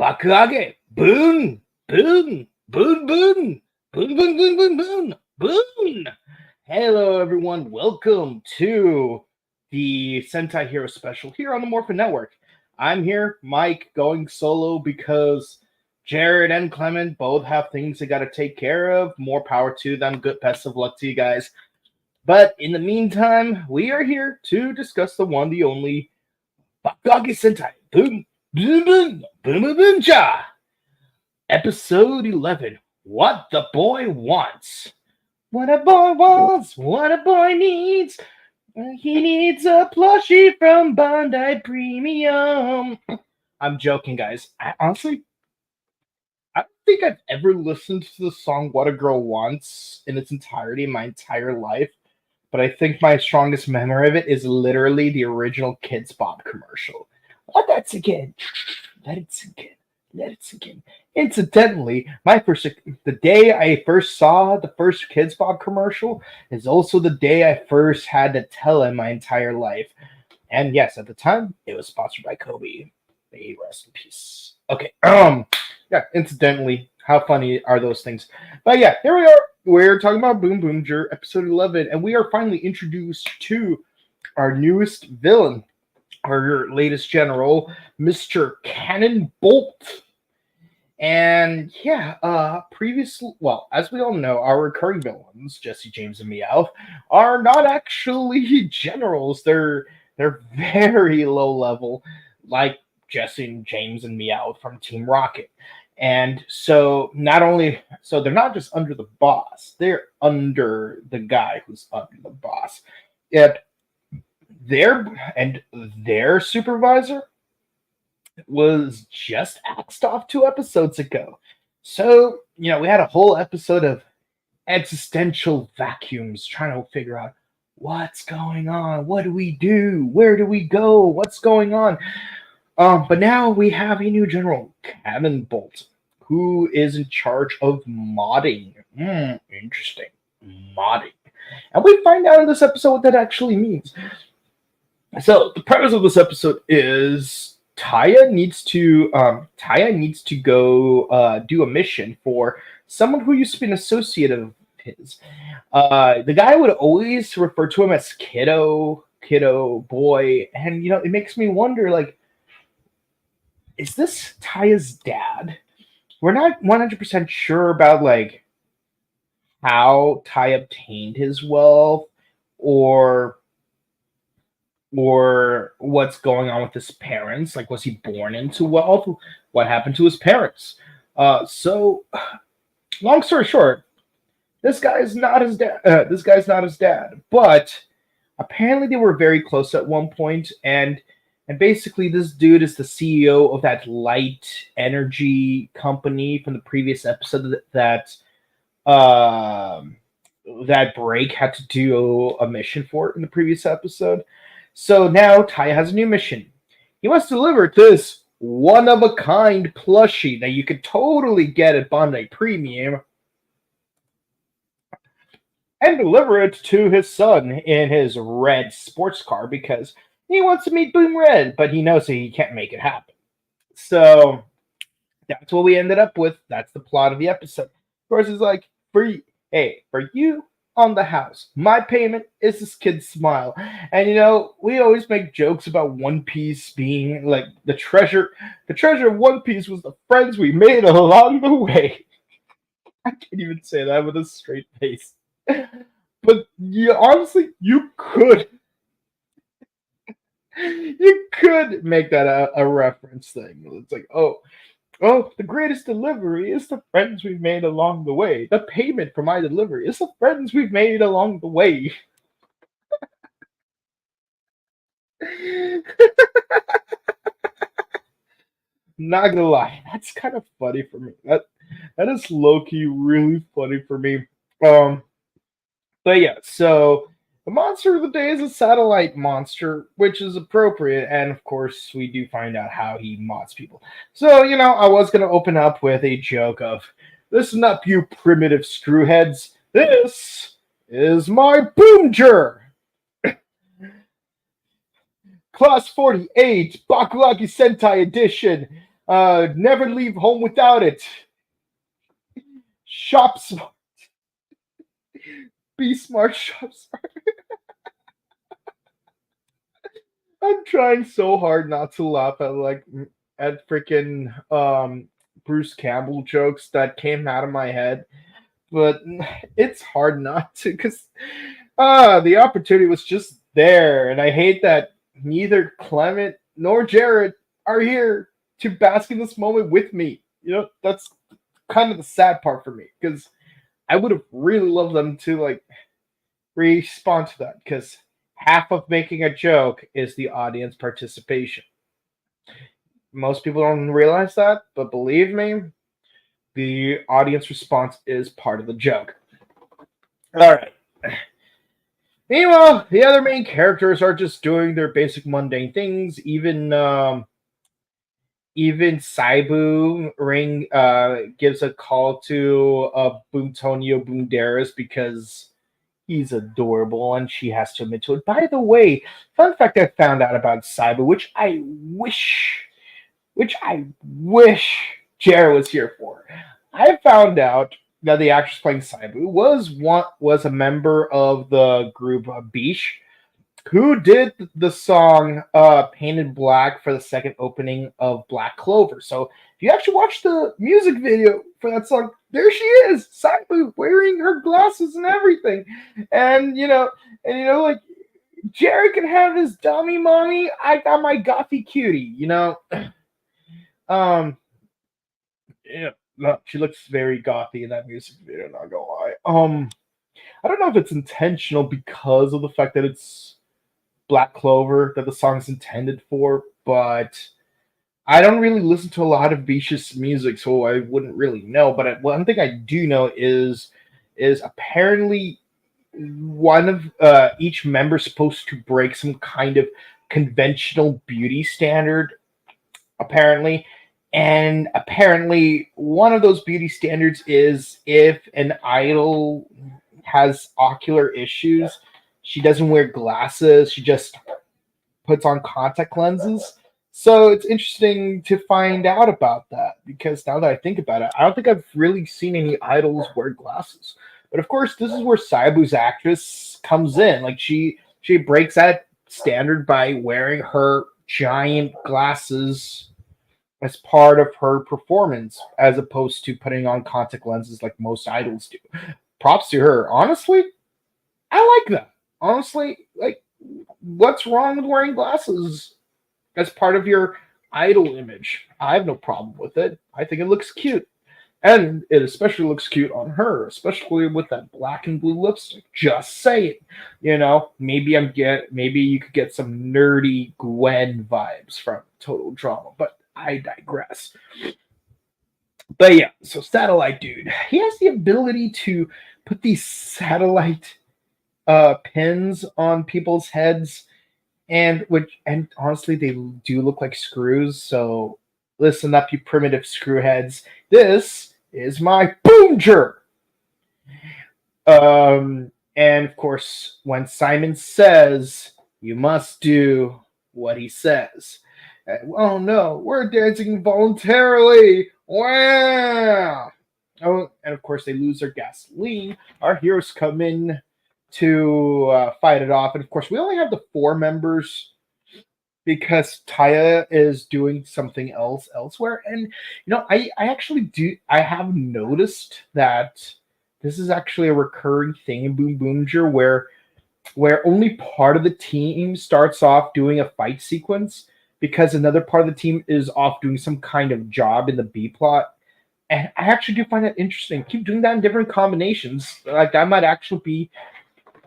Bakuage, boon, boon, boon, boon, boon, boon, boon, boon, boon, boon. Hello, everyone. Welcome to the Sentai Hero Special here on the Morphin Network. I'm here, Mike, going solo because Jared and Clement both have things they got to take care of. More power to them. Good, best of luck to you guys. But in the meantime, we are here to discuss the one, the only Bakuage Sentai Boonboomger. Episode 11. What the boy wants. What a boy wants, what a boy needs. He needs a plushie from Bandai Premium. I'm joking, guys. Honestly, I don't think I've ever listened to the song What a Girl Wants in its entirety, my entire life. But I think my strongest memory of it is literally the original Kids Bob commercial. Let that sink in. Let it sink in. Let it sink in. Incidentally, the day I first saw the first Kids Bob commercial is also the day I first had to tell in my entire life. And yes, at the time, it was sponsored by Kobe. May rest in peace. Okay, yeah, incidentally, how funny are those things? But yeah, here we are. We're talking about Boonboomger, episode 11, and we are finally introduced to our newest villain, our latest general, Mr. Cannon Bolt. And yeah, as we all know, our recurring villains, Jesse, James, and Meowth, are not actually generals. They're very low level, like Jesse, James, and Meowth from Team Rocket. And so they're not just under the boss, they're under the guy who's under the boss. And their supervisor was just axed off 2 episodes ago. So, we had a whole episode of existential vacuums trying to figure out what's going on, what do we do, where do we go, what's going on. But now we have a new general, Cannon Bolt, who is in charge of modding. Interesting. Modding. And we find out in this episode what that actually means. So, the premise of this episode is Taya needs to go do a mission for someone who used to be an associate of his. The guy would always refer to him as kiddo, boy, and it makes me wonder, like, is this Taya's dad? We're not 100% sure about, like, how Taya obtained his wealth or what's going on with his parents. Like, was he born into wealth? What happened to his parents? So, long story short, this guy's not his dad. But apparently they were very close at one point, and basically, this dude is the CEO of that light energy company from the previous episode that Break had to do a mission for in the previous episode. So now Taya has a new mission. He wants to deliver this one-of-a-kind plushie that you could totally get at Bandai Premium and deliver it to his son in his red sports car because he wants to meet Boom Red, but he knows that he can't make it happen. So that's what we ended up with. That's the plot of the episode. Of course, it's like, for you on the house, my payment is this kid's smile. And we always make jokes about One Piece being like the treasure. The treasure of One Piece was the friends we made along the way. I can't even say that with a straight face. But honestly, you could make that a reference thing. It's like, oh, the greatest delivery is the friends we've made along the way. The payment for my delivery is the friends we've made along the way. Not gonna lie, that's kind of funny for me. That is low-key really funny for me. But yeah, so the monster of the day is a satellite monster, which is appropriate, and of course, we do find out how he mods people. So, I was going to open up with a joke of, listen up, you primitive screwheads, this is my Boomger! Class 48, Bakuage Sentai Edition, Never leave home without it. Shop smart. Be smart, shop smart. I'm trying so hard not to laugh at at freaking Bruce Campbell jokes that came out of my head, but it's hard not to because the opportunity was just there, and I hate that neither Clement nor Jared are here to bask in this moment with me. That's kind of the sad part for me because I would have really loved them to respond to that because half of making a joke is the audience participation. Most people don't realize that, but believe me, the audience response is part of the joke. All right. Meanwhile, the other main characters are just doing their basic mundane things. Even Saibu Ring gives a call to Boontonio Boonderas because he's adorable and she has to admit to it. By the way, fun fact I found out about Saibu, which I wish Jared was here for. I found out that the actress playing Saibu was a member of the group Bish, who did the song Painted Black for the second opening of Black Clover. So if you actually watch the music video for that song, there she is, Saibu, wearing her glasses and everything. And like Jerry can have his dummy mommy, I got my gothy cutie, Yeah, no, she looks very gothy in that music video, not gonna lie. I don't know if it's intentional because of the fact that it's Black Clover that the song's intended for, but I don't really listen to a lot of Bish's music, so I wouldn't really know. But one thing I do know is apparently one of each member supposed to break some kind of conventional beauty standard, apparently. And apparently, one of those beauty standards is if an idol has ocular issues, she doesn't wear glasses. She just puts on contact lenses. So it's interesting to find out about that because now that I think about it, I don't think I've really seen any idols wear glasses. But of course, this is where Saibu's actress comes in. Like she breaks that standard by wearing her giant glasses as part of her performance, as opposed to putting on contact lenses like most idols do. Props to her. Honestly, I like that. Honestly, like, what's wrong with wearing glasses as part of your idol image? I have no problem with it. I think it looks cute. And it especially looks cute on her, especially with that black and blue lipstick. Just saying. Maybe you could get some nerdy Gwen vibes from Total Drama, but I digress. But yeah, so Satellite Dude, he has the ability to put these satellite pins on people's heads, and honestly they do look like screws. So listen up, you primitive screwheads. This is my Boomger. And of course, when Simon says, you must do what he says. Oh no, we're dancing voluntarily. Wow. Oh, and of course they lose their gasoline. Our heroes come in to fight it off, and of course we only have the 4 members because Taya is doing something else elsewhere. And I have noticed that this is actually a recurring thing in Boonboomger where only part of the team starts off doing a fight sequence because another part of the team is off doing some kind of job in the B plot. And I actually do find that interesting. Keep doing that in different combinations. Like that might actually be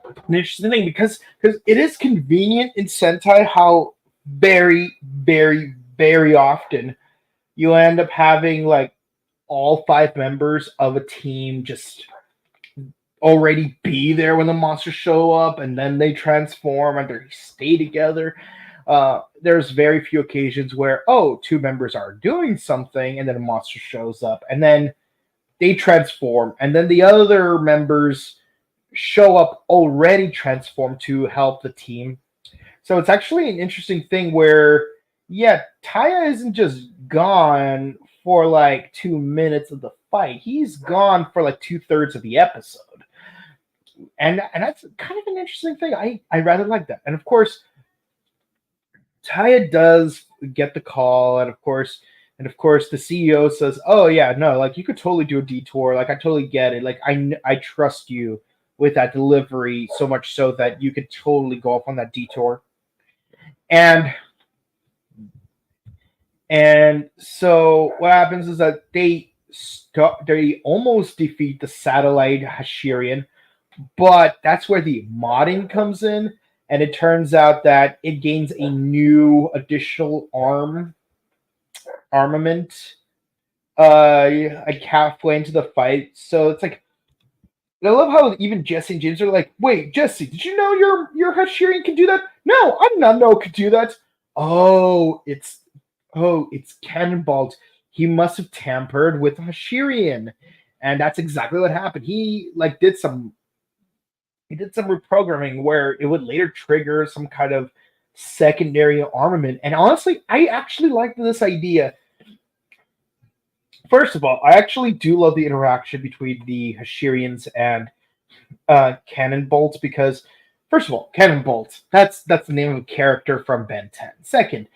an interesting thing because it is convenient in Sentai how very, very, very often you end up having like all 5 members of a team just already be there when the monsters show up, and then they transform and they stay together. There's very few occasions where 2 members are doing something and then a monster shows up and then they transform and then the other members show up already transformed to help the team. So it's actually an interesting thing where Taya isn't just gone for like 2 minutes of the fight. He's gone for like 2/3 of the episode. And that's kind of an interesting thing. I rather like that. And of course, Taya does get the call, and of course the CEO says, "Oh yeah, no, like you could totally do a detour. Like I totally get it. Like I trust you with that delivery so much so that you could totally go off on that detour." And and so what happens is that they almost defeat the satellite Hashirian, but that's where the modding comes in, and it turns out that it gains a new additional armament like halfway into the fight. So it's like I love how even Jesse and James are like, "Wait, Jesse, did you know your Hashirian can do that?" "No, I did not know it could do that." Oh, it's Cannonball. He must have tampered with Hashirian, and that's exactly what happened. He did some reprogramming where it would later trigger some kind of secondary armament. And honestly, I actually like this idea. First of all, I actually do love the interaction between the Hashirians and Cannonbolt because, first of all, Cannonbolt, that's the name of a character from Ben 10. Second,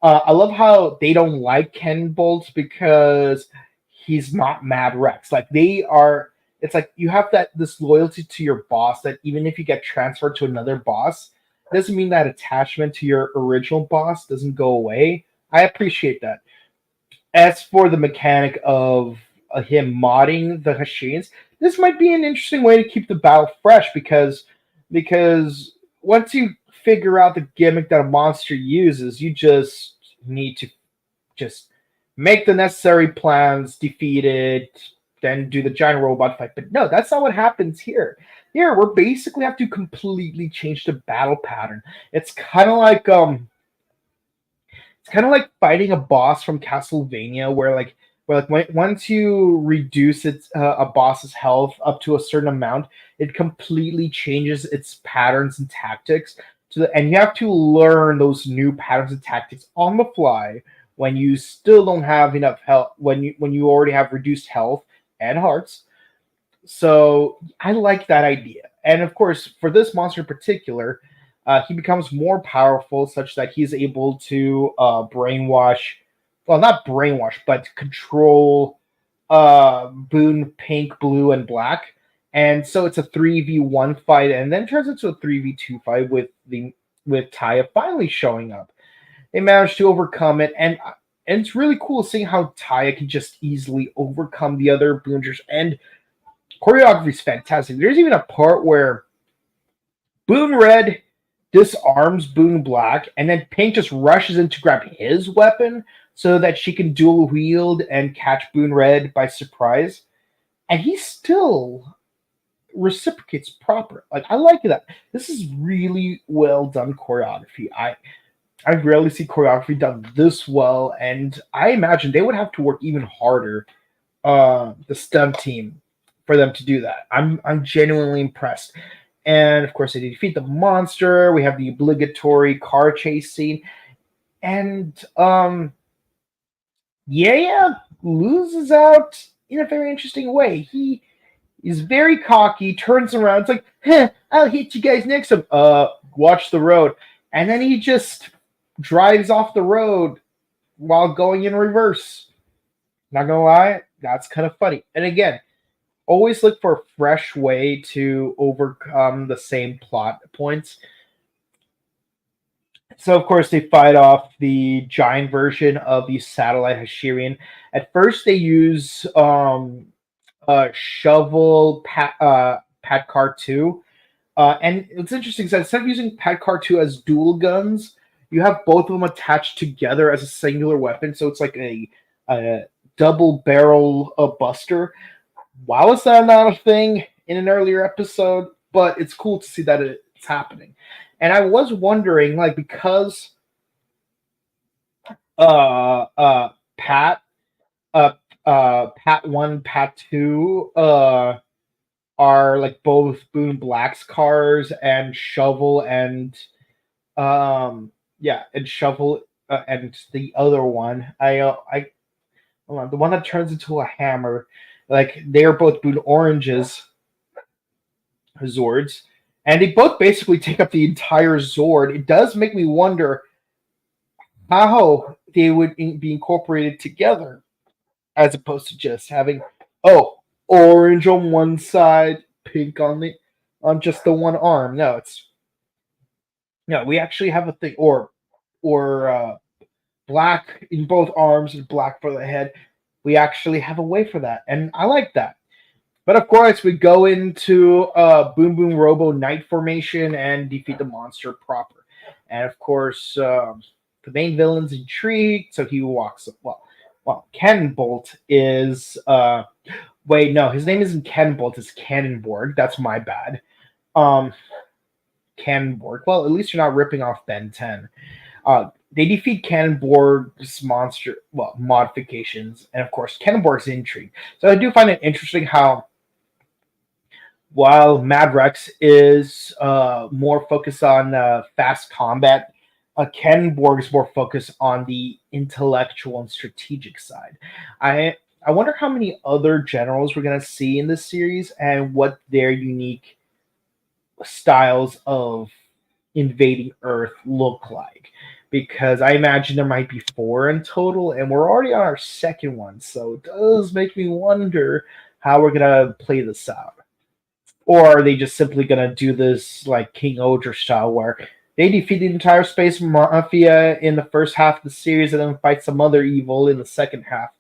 I love how they don't like Cannonbolt because he's not Mad Rex. Like they are, it's like you have this loyalty to your boss that even if you get transferred to another boss, it doesn't mean that attachment to your original boss doesn't go away. I appreciate that. As for the mechanic of him modding the Hashirins, this might be an interesting way to keep the battle fresh because once you figure out the gimmick that a monster uses, you just need to just make the necessary plans, defeat it, then do the giant robot fight. But no, that's not what happens here. Here, we're basically have to completely change the battle pattern. It's kind of like fighting a boss from Castlevania, once you reduce a boss's health up to a certain amount, it completely changes its patterns and tactics. And you have to learn those new patterns and tactics on the fly when you still don't have enough health. When you already have reduced health and hearts. So I like that idea. And of course, for this monster in particular, he becomes more powerful such that he's able to brainwash, well, not brainwash, but control Boon, Pink, Blue, and Black. And so it's a 3v1 fight, and then turns into a 3v2 fight with Taya finally showing up. They managed to overcome it, and it's really cool seeing how Taya can just easily overcome the other Boongers, and choreography is fantastic. There's even a part where Boon Red disarms Boon Black, and then Pink just rushes in to grab his weapon so that she can dual wield and catch Boon Red by surprise. And he still reciprocates proper. Like I like that. This is really well done choreography. I rarely see choreography done this well, and I imagine they would have to work even harder, the stunt team, for them to do that. I'm genuinely impressed. And of course, they defeat the monster. We have the obligatory car chase scene, and yeah, loses out in a very interesting way. He is very cocky, turns around, it's like, I'll hit you guys next time. Watch the road. And then he just drives off the road while going in reverse. Not gonna lie, that's kind of funny. And again, always look for a fresh way to overcome the same plot points. So of course they fight off the giant version of the satellite Hashirian. At first they use Shovel Patcar 2. And it's interesting because instead of using Patcar 2 as dual guns, you have both of them attached together as a singular weapon. So it's like a double barrel buster. Why was that not a thing in an earlier episode? But it's cool to see that it's happening. And I was wondering, like, because Pat Pat 1, Pat 2 are like both Boon Black's cars, and Shovel and and Shovel and the other one, I hold on, the one that turns into a hammer, like they are both Boon Oranges Zords, and they both basically take up the entire Zord. It does make me wonder how they would be incorporated together, as opposed to just having orange on one side, pink on just the one arm. No, it's no. We actually have a thing, or black in both arms and black for the head. We actually have a way for that, and I like that. But of course, we go into Boom Boom Robo Knight formation and defeat the monster proper. And of course, the main villain's intrigued, so he walks. Well, Cannonbolt is. Wait, no, his name isn't Cannonbolt. It's Cannonborg. That's my bad. Cannonborg. Well, at least you're not ripping off Ben 10. They defeat Cannonborg's monster, modifications, and of course, Cannonborg's intrigue. So I do find it interesting how, while Mad Rex is more focused on fast combat, Cannonborg is more focused on the intellectual and strategic side. I wonder how many other generals we're going to see in this series and what their unique styles of invading Earth look like. Because I imagine there might be 4 in total, and we're already on our second one, so it does make me wonder how we're going to play this out. Or are they just simply going to do this like King Odra style, where they defeat the entire Space Mafia in the first half of the series and then fight some other evil in the second half?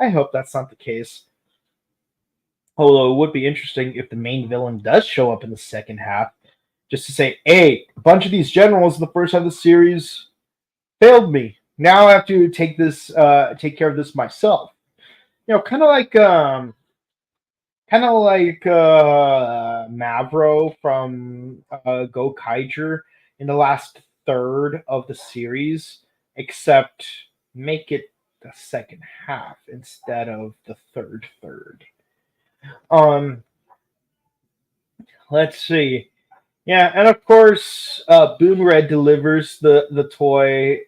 I hope that's not the case. Although it would be interesting if the main villain does show up in the second half, just to say, hey, a bunch of these generals in the first half of the series failed me. Now I have to take care of this myself. Kind of like Mavro from Go Kaiger in the last third of the series, except make it the second half instead of the third. Let's see. Yeah, and of course, Boon Red delivers the toy,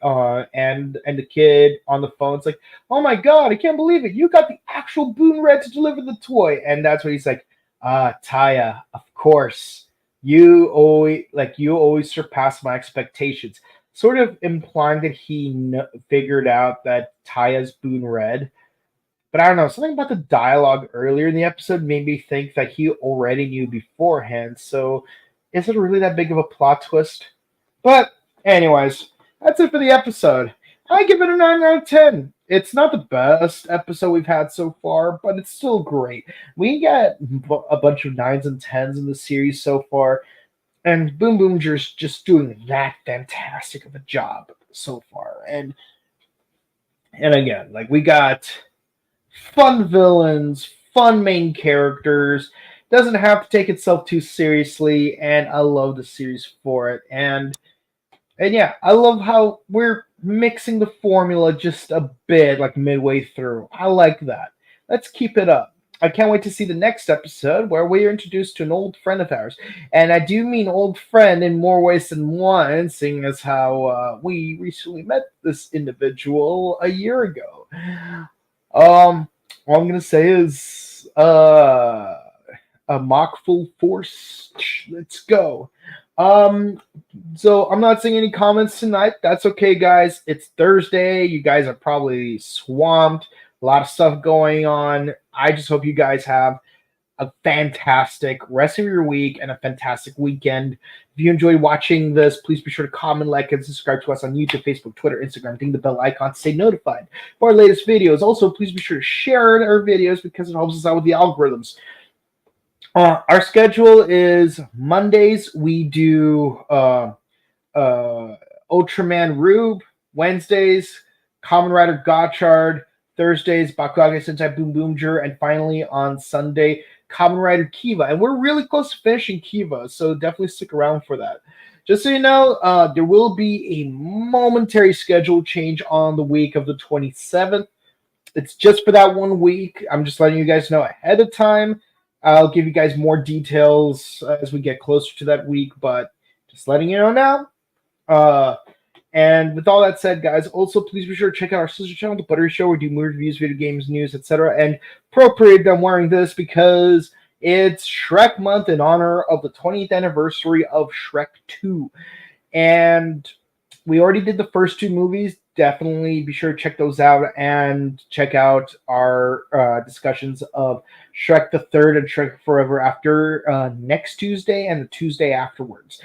and the kid on the phone. It's like, oh my god, I can't believe it! You got the actual Boon Red to deliver the toy, and that's what he's like. Taya, of course, you always surpass my expectations. Sort of implying that he figured out that Taya's Boon Red. But I don't know, something about the dialogue earlier in the episode made me think that he already knew beforehand. So, is it really that big of a plot twist? But anyways, that's it for the episode. I give it a 9 out of 10. It's not the best episode we've had so far, but it's still great. We get a bunch of 9s and 10s in the series so far, and Boonboomger's just doing that fantastic of a job so far. And again, like, we got fun villains, fun main characters. Doesn't have to take itself too seriously, and I love the series for it. And yeah, I love how we're mixing the formula just a bit, like midway through. I like that. Let's keep it up. I can't wait to see the next episode where we are introduced to an old friend of ours. And I do mean old friend in more ways than one, seeing as how we recently met this individual a year ago. All I'm going to say is a mock full force. Let's go. So I'm not seeing any comments tonight. That's okay, guys. It's Thursday. You guys are probably swamped. A lot of stuff going on. I just hope you guys have a fantastic rest of your week and a fantastic weekend. If you enjoyed watching this, please be sure to comment, like, and subscribe to us on YouTube, Facebook, Twitter, Instagram. Ding the bell icon to stay notified for our latest videos. Also, please be sure to share our videos because it helps us out with the algorithms. Our schedule is Mondays we do Ultraman Rube, Wednesdays Kamen Rider Gotchard, Thursdays Bakuage Sentai Boonboomger, and finally on Sunday Kamen Rider Kiva. And we're really close to finishing Kiva, so definitely stick around for that. Just so you know, there will be a momentary schedule change on the week of the 27th. It's just for that 1 week. I'm just letting you guys know ahead of time. I'll give you guys more details as we get closer to that week, but just letting you know now. And with all that said, guys, also please be sure to check out our sister channel, The Buttery Show. We do movie reviews, video games, news, etc. And appropriate I'm wearing this because it's Shrek month in honor of the 20th anniversary of Shrek 2. And we already did the first two movies. Definitely be sure to check those out and check out our discussions of Shrek the Third and Shrek Forever After next Tuesday and the Tuesday afterwards.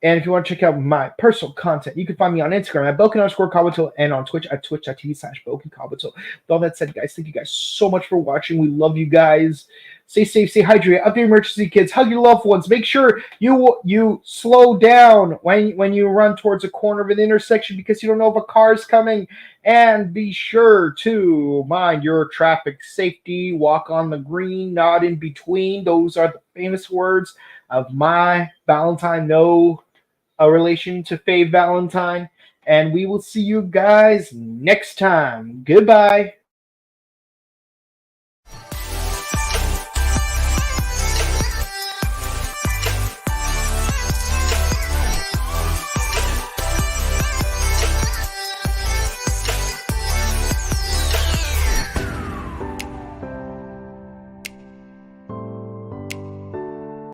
And if you want to check out my personal content, you can find me on Instagram at Boken_Kabuto and on Twitch at twitch.tv/BokenKabuto. With all that said, guys, thank you guys so much for watching. We love you guys. Stay safe, stay hydrated, up your emergency kids, hug your loved ones. Make sure you slow down when you run towards a corner of an intersection because you don't know if a car is coming. And be sure to mind your traffic safety. Walk on the green, not in between. Those are the famous words of my Valentine. No a relation to Faye Valentine. And we will see you guys next time. Goodbye.